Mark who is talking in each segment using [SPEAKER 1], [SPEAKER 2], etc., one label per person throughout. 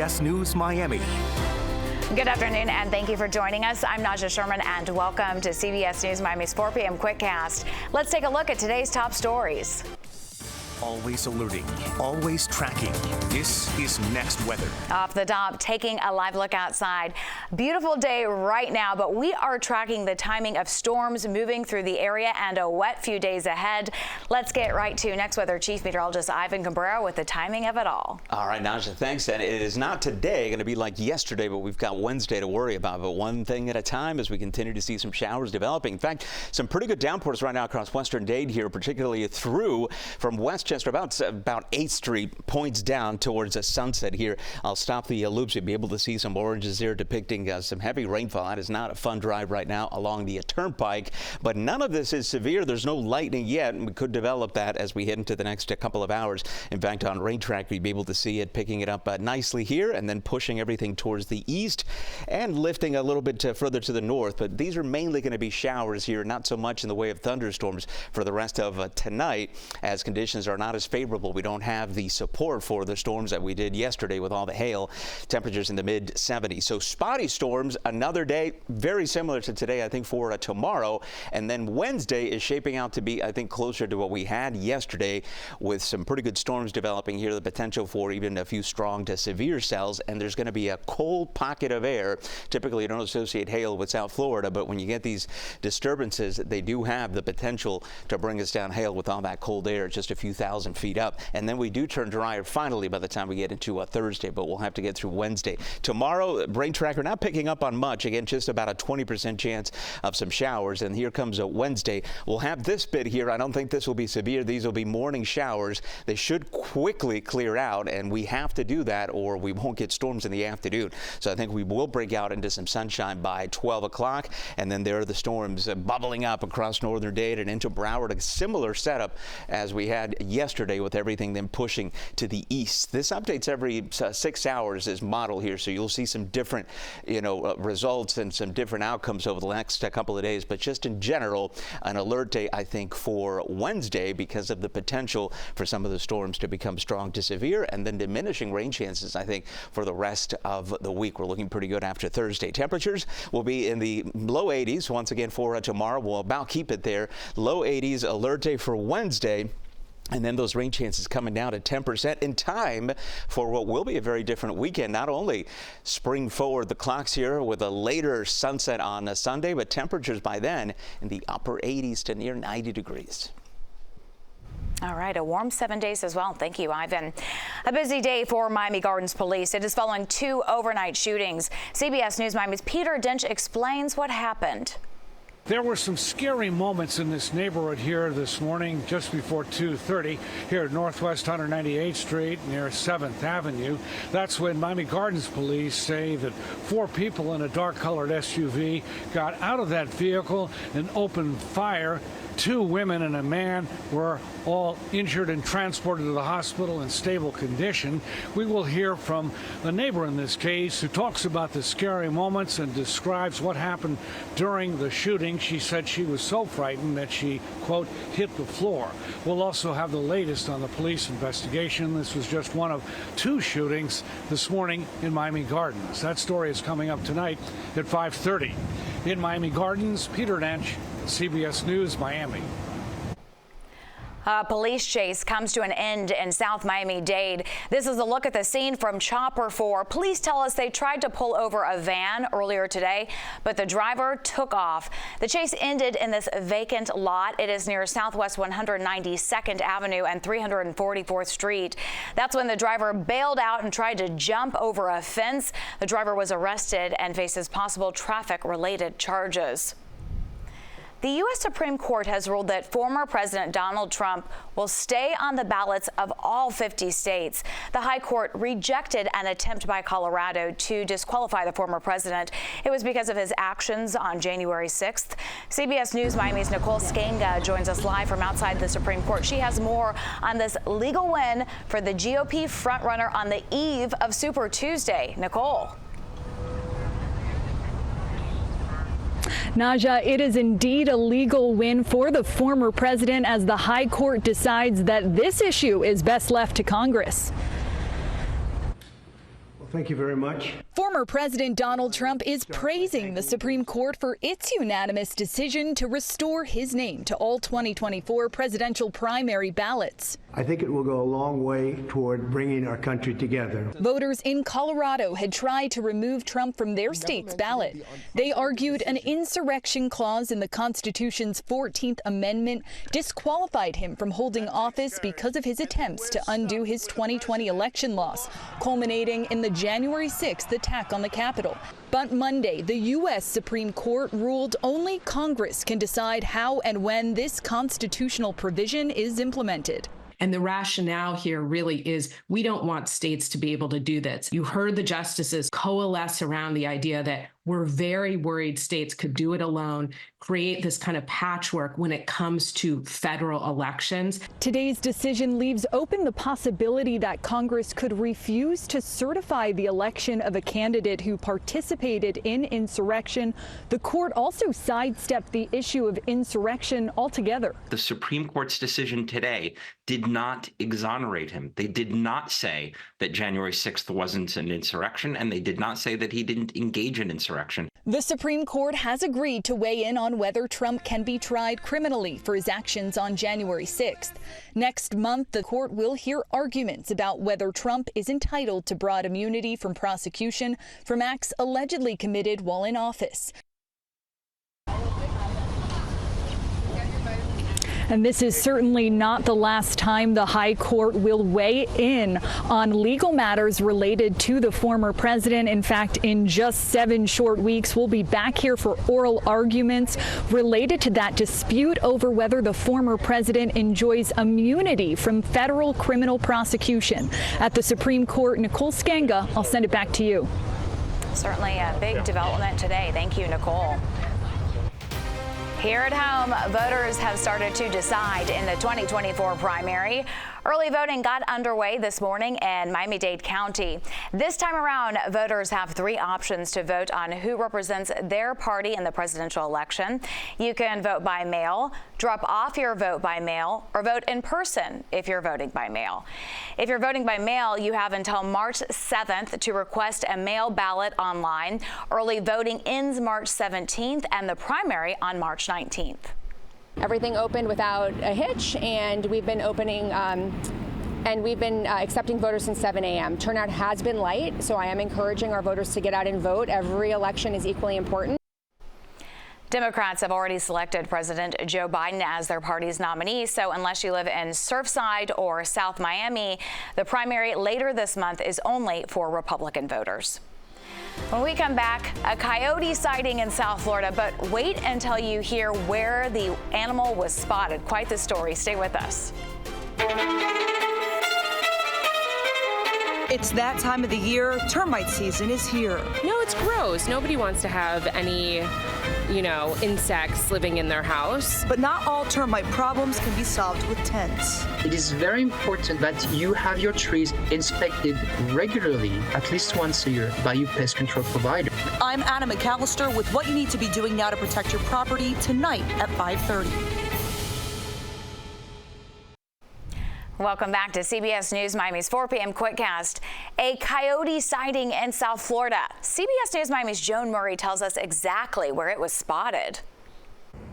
[SPEAKER 1] CBS News Miami.
[SPEAKER 2] Good afternoon, and thank you for joining us. I'm Najahe Sherman, and welcome to CBS News Miami's 4 p.m. Quickcast. Let's take a look at today's top stories.
[SPEAKER 1] Always alerting, always tracking. This is Next Weather.
[SPEAKER 2] Off the top, taking a live look outside. Beautiful day right now, but we are tracking the timing of storms moving through the area and a wet few days ahead. Let's get right to Next Weather Chief Meteorologist Ivan Cabrera with the timing of it all.
[SPEAKER 3] All right, Naja, thanks. And it is not today going to be like yesterday, but we've got Wednesday to worry about. But one thing at a time as we continue to see some showers developing. In fact, some pretty good downpours right now across western Dade here, particularly through from Westchester, about 8th Street, points down towards a Sunset here. I'll stop the loops. You'll be able to see some oranges there depicting some heavy rainfall. That is not a fun drive right now along the turnpike, but none of this is severe. There's no lightning yet, and we could develop that as we head into the next couple of hours. In fact, on rain track, we'd be able to see it picking it up nicely here and then pushing everything towards the east and lifting a little bit further to the north. But these are mainly going to be showers here, not so much in the way of thunderstorms for the rest of tonight, as conditions are not as favorable. We don't have the support for the storms that we did yesterday with all the hail. Temperatures in the mid 70s. So spotty storms another day, very similar to today, I think, for tomorrow. And then Wednesday is shaping out to be, I think, closer to what we had yesterday, with some pretty good storms developing here, the potential for even a few strong to severe cells. And there's going to be a cold pocket of air. Typically, you don't associate hail with South Florida, but when you get these disturbances, they do have the potential to bring us down hail with all that cold air, just a few thousand feet up. And then we do turn drier finally by the time we get into Thursday, but we'll have to get through Wednesday. Tomorrow, rain tracker not picking up on much. Again, just about a 20% chance of some showers. And here comes a Wednesday. We'll have this bit here. I don't think this will be severe. These will be morning showers. They should quickly clear out, and we have to do that or we won't get storms in the afternoon. So I think we will break out into some sunshine by 12 o'clock. And then there are the storms bubbling up across northern Dade and into Broward. A similar setup as we had yesterday, with everything then pushing to the east. This updates every 6 hours is model here, so you'll see some different, results and some different outcomes over the next couple of days. But just in general, an alert day, I think, for Wednesday because of the potential for some of the storms to become strong to severe, and then diminishing rain chances, I think, for the rest of the week. We're looking pretty good after Thursday. Temperatures will be in the low 80s once again for tomorrow. We'll about keep it there. Low 80s alert day for Wednesday. And then those rain chances coming down to 10% in time for what will be a very different weekend. Not only spring forward the clocks here with a later sunset on a Sunday, but temperatures by then in the upper 80s to near 90 degrees.
[SPEAKER 2] All right, a warm 7 days as well. Thank you, Ivan. A busy day for Miami Gardens police. It is following 2 overnight shootings. CBS News Miami's Peter Dench explains what happened.
[SPEAKER 4] There were some scary moments in this neighborhood here this morning just before 2:30 here at Northwest 198th Street near 7th Avenue. That's when Miami Gardens police say that 4 people in a dark-colored SUV got out of that vehicle and opened fire. 2 women and a man were all injured and transported to the hospital in stable condition. We will hear from a neighbor in this case who talks about the scary moments and describes what happened during the shooting. She said she was so frightened that she, quote, hit the floor. We'll also have the latest on the police investigation. This was just one of 2 shootings this morning in Miami Gardens. That story is coming up tonight at 5:30. In Miami Gardens, Peter Dench, CBS News, Miami.
[SPEAKER 2] A police chase comes to an end in South Miami-Dade. This is a look at the scene from Chopper 4. Police tell us they tried to pull over a van earlier today, but the driver took off. The chase ended in this vacant lot. It is near Southwest 192nd Avenue and 344th Street. That's when the driver bailed out and tried to jump over a fence. The driver was arrested and faces possible traffic-related charges. The U.S. Supreme Court has ruled that former President Donald Trump will stay on the ballots of all 50 states. The High Court rejected an attempt by Colorado to disqualify the former president. It was because of his actions on January 6th. CBS News Miami's Nicole Skenga joins us live from outside the Supreme Court. She has more on this legal win for the GOP frontrunner on the eve of Super Tuesday. Nicole.
[SPEAKER 5] Naja, it is indeed a legal win for the former president as the High Court decides that this issue is best left to Congress.
[SPEAKER 6] Well, Thank you very much.
[SPEAKER 5] Former President Donald Trump is praising the Supreme Court for its unanimous decision to restore his name to all 2024 presidential primary ballots.
[SPEAKER 6] I think it will go a long way toward bringing our country together.
[SPEAKER 5] Voters in Colorado had tried to remove Trump from their state's ballot. They argued an insurrection clause in the Constitution's 14th Amendment disqualified him from holding office because of his attempts to undo his 2020 election loss, culminating in the January 6th attack on the Capitol. But Monday, the U.S. Supreme Court ruled only Congress can decide how and when this constitutional provision is implemented.
[SPEAKER 7] And the rationale here really is we don't want states to be able to do this. You heard the justices coalesce around the idea that we're very worried states could do it alone, create this kind of patchwork when it comes to federal elections.
[SPEAKER 5] Today's decision leaves open the possibility that Congress could refuse to certify the election of a candidate who participated in insurrection. The court also sidestepped the issue of insurrection altogether.
[SPEAKER 8] The Supreme Court's decision today did not exonerate him. They did not say that January 6th wasn't an insurrection, and they did not say that he didn't engage in insurrection.
[SPEAKER 5] The Supreme Court has agreed to weigh in on whether Trump can be tried criminally for his actions on January 6th. Next month, the court will hear arguments about whether Trump is entitled to broad immunity from prosecution from acts allegedly committed while in office. And this is certainly not the last time the High Court will weigh in on legal matters related to the former president. In fact, in just 7 short weeks, we'll be back here for oral arguments related to that dispute over whether the former president enjoys immunity from federal criminal prosecution. At the Supreme Court, Nicole Skanga, I'll send it back to you.
[SPEAKER 2] Certainly a big development today. Thank you, Nicole. Here at home, voters have started to decide in the 2024 primary. Early voting got underway this morning in Miami-Dade County. This time around, voters have 3 options to vote on who represents their party in the presidential election. You can vote by mail, drop off your vote by mail, or vote in person if you're voting by mail. If you're voting by mail, you have until March 7th to request a mail ballot online. Early voting ends March 17th and the primary on March 19th.
[SPEAKER 9] Everything opened without a hitch, and we've been opening and we've been accepting voters since 7 a.m. Turnout has been light, so I am encouraging our voters to get out and vote. Every election is equally important.
[SPEAKER 2] Democrats have already selected President Joe Biden as their party's nominee, so unless you live in Surfside or South Miami, the primary later this month is only for Republican voters. When we come back, a coyote sighting in South Florida, but wait until you hear where the animal was spotted. Quite the story. Stay with us.
[SPEAKER 10] It's that time of the year. Termite season is here.
[SPEAKER 11] No, it's gross. Nobody wants to have any, insects living in their house.
[SPEAKER 10] But not all termite problems can be solved with tents.
[SPEAKER 12] It is very important that you have your trees inspected regularly, at least once a year, by your pest control provider.
[SPEAKER 10] I'm Anna McAllister with what you need to be doing now to protect your property tonight at 5:30.
[SPEAKER 2] Welcome back to CBS News Miami's 4 p.m. Quickcast. A coyote sighting in South Florida. CBS News Miami's Joan Murray tells us exactly where it was spotted.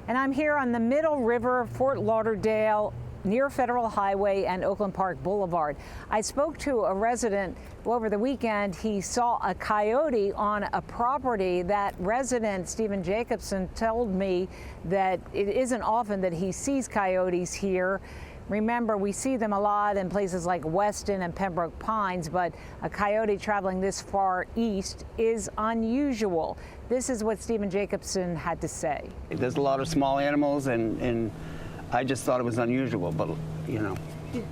[SPEAKER 13] And I'm here on the Middle River, Fort Lauderdale, near Federal Highway and Oakland Park Boulevard. I spoke to a resident over the weekend. He saw a coyote on a property. That resident, Stephen Jacobson, told me that it isn't often that he sees coyotes here. Remember, we see them a lot in places like Weston and Pembroke Pines, but a coyote traveling this far east is unusual. This is what Stephen Jacobson had to say.
[SPEAKER 14] There's a lot of small animals, and I just thought it was unusual, but,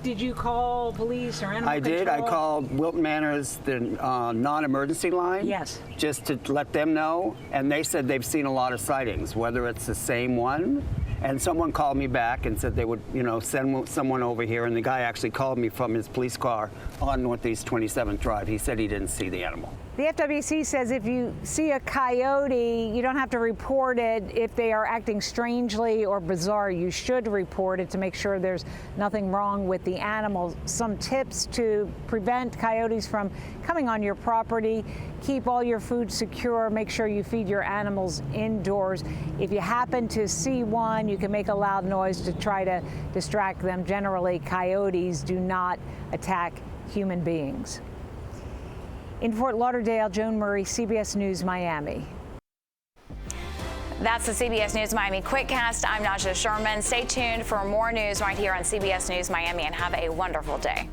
[SPEAKER 13] Did you call police or animal control?
[SPEAKER 14] I did. I called Wilton Manors, the non-emergency line.
[SPEAKER 13] Yes.
[SPEAKER 14] Just to let them know, and they said they've seen a lot of sightings, whether it's the same one. And someone called me back and said they would, send someone over here. And the guy actually called me from his police car on Northeast 27th Drive. He said he didn't see the animal.
[SPEAKER 13] The FWC says if you see a coyote, you don't have to report it. If they are acting strangely or bizarre, you should report it to make sure there's nothing wrong with the animal. Some tips to prevent coyotes from coming on your property: keep all your food secure, make sure you feed your animals indoors. If you happen to see one, you can make a loud noise to try to distract them. Generally, coyotes do not attack human beings. In Fort Lauderdale, Joan Murray, CBS News, Miami.
[SPEAKER 2] That's the CBS News Miami Quickcast. I'm Najahe Sherman. Stay tuned for more news right here on CBS News Miami, and have a wonderful day.